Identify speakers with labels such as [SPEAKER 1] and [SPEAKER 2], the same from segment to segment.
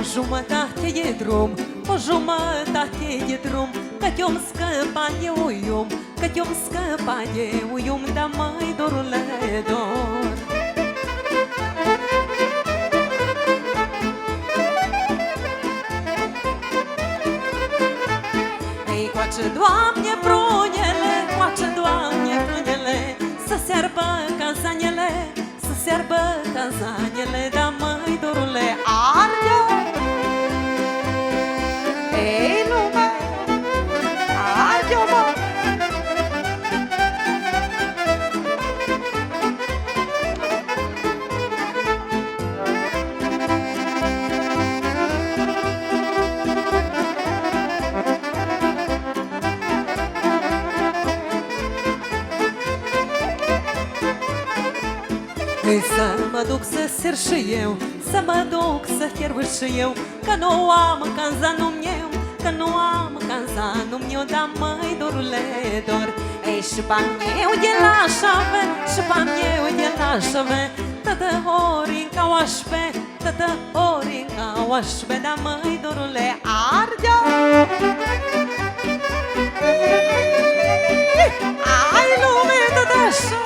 [SPEAKER 1] jumătate e drum, o jumătate e drum, că te-om scăpa eu ium, că te-om scăpa eu ium, dar mai dorule dor. Ei, coace, Doamne, prunele, coace, Doamne, prunele, să searbă cazanele, să searbă cazanele, dar mai dorule arde. Ei, lume, arde-o, mă! Să mă duc să ser și eu, să mă duc să hierb și eu, că nu am cazanul meu, că nu am cazanul meu, dar măi, dorule, dor. Ei, și bani eu de la șave, și bani eu de la șave, tătă ori ca oașpe, tătă ori ca oașpe, dar măi, dorule, ardea. Ai, lume, tătă așa.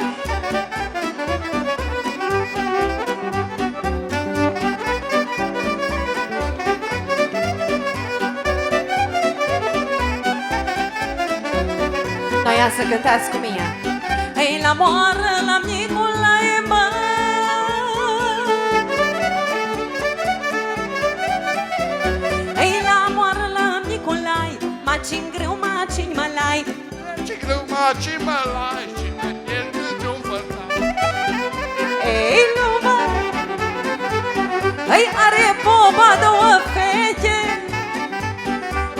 [SPEAKER 1] Ia să cântați cu mine. Ei, la moară, la Nicolae, mă. Ei, la moară, la Nicolae, macin greu, macin mălai.
[SPEAKER 2] Ce greu, macin mălai, și ne pierde de-un fătai.
[SPEAKER 1] Ei, lumă, ei, are popa două fete,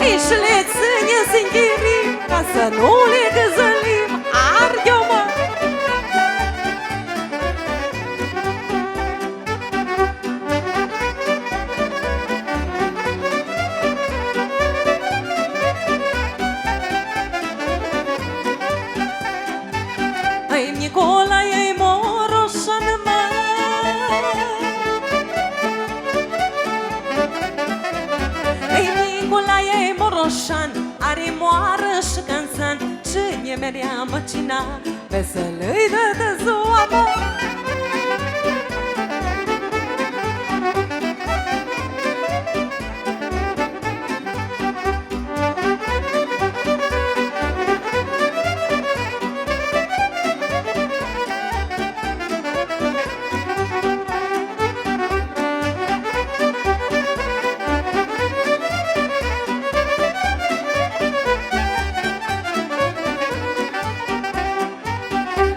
[SPEAKER 1] ei, și le ține zinghirii, ca să nu le găzălim, arde-o, mă! Ei, Nicola, ei moroșan, mă! Ei, Nicola, ei moroșan, are moară și cansan, cine merea măcina, veselă-i de ziua, mă!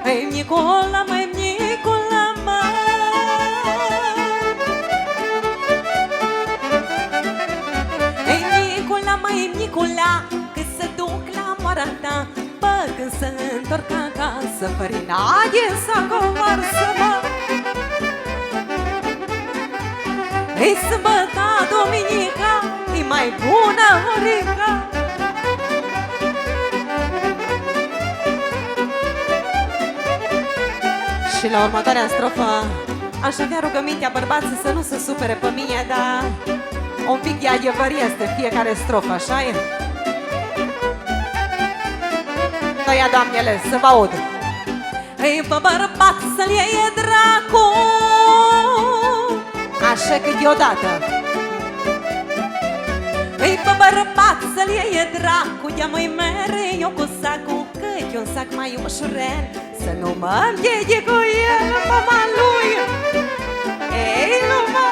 [SPEAKER 1] Ei, Nicola, mai Nicola, mă. Ei, Nicola, mai Nicola, că se duc la moara ta, bă, când se întorc acasă, fărinade să covarsă, mă. Ei, sâmbăta, duminica, e mai bună orica. Și la următoarea strofă aș avea rugămintea bărbații să nu se supere pe mine, dar un pic de adevăr este fiecare strofă, așa e? Tăia, doamnele, să vă aud. Ei, pe bărbat să-l iei dracu, așa că deodată. Ei, pe bărbat să-l iei dracu, de-a măi mere eu cu sacul, cât e un sac mai ușurel, să nu mă împiedic cu el, mama lui. Ei, lumea!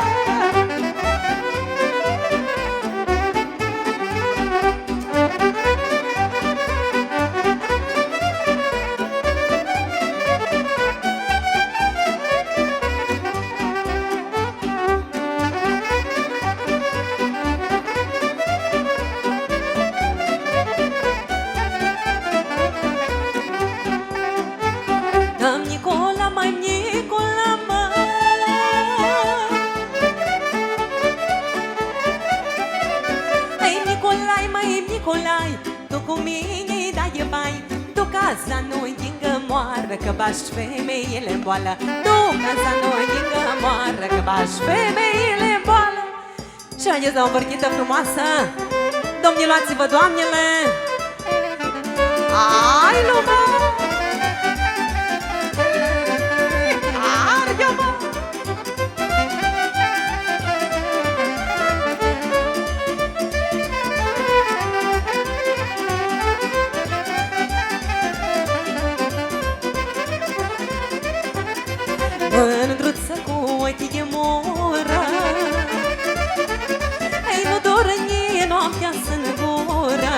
[SPEAKER 1] Nicola, mai Nicola, mă. Ei, Nicolai, mai Nicolai, tu cu mine dai de bai, tu casa nu-i din gămoară, că bași femeile în boală. Tu casa nu-i din gămoară, că bași femeile în boală. Și haideți la o vârchită frumoasă. Domnii, luați-vă, doamnele. Ai, lumea! Arde-mă! Mândruță cu ochii de moră, ei, nu dorni noaptea să-n gură.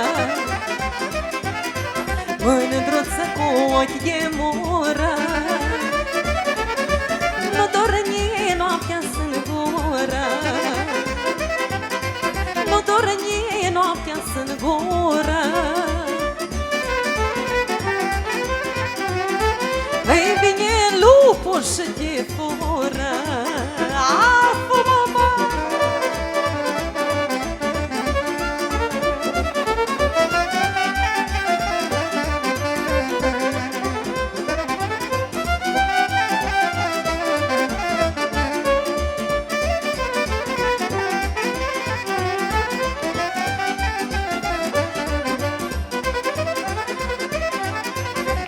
[SPEAKER 1] Mândruță cu ochii de moră, nu dorni noaptea să-n gură. Nu dorni noaptea să-n gură. Ei vine lupul și te fură. Afu, mama!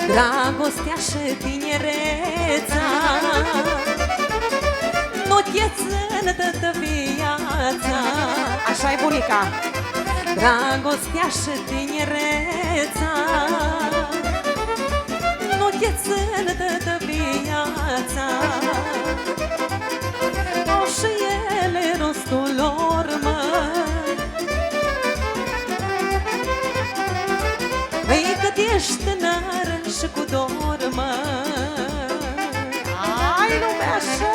[SPEAKER 1] Dragostea și tinereța nu te țin toată viața. Așa-i, bunica. Dragostea și tinereța nu te țin toată viața. Au și ele rostul lor, măi. Ei, cât ești tânăr și cu dor, măi. Ai, lumea așa!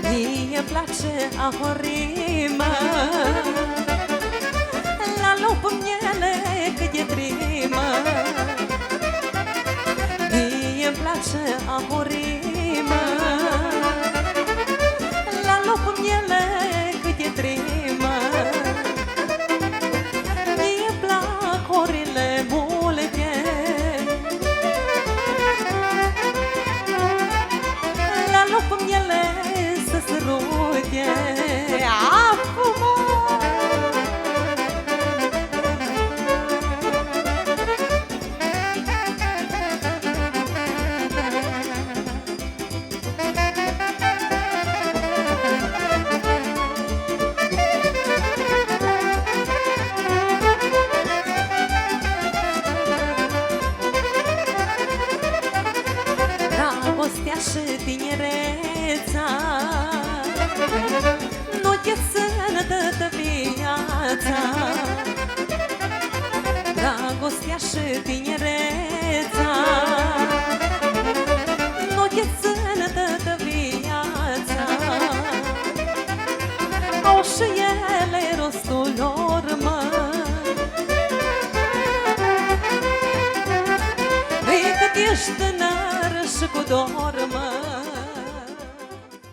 [SPEAKER 1] Mie-mi place ahorimă, la lup miele cât e trimă. Mie-mi place ahorimă, la lup miele cât e trimă. Mie-mi plac orile multe, la lup miele să sărute. Afu, mă! Dragostea și tinereța nu te țin toată viața. Dragostea și tinereța nu te țin toată viața. Au și ele rostul lor, măi. Ei, cât ești tânăr și cu dor, măi.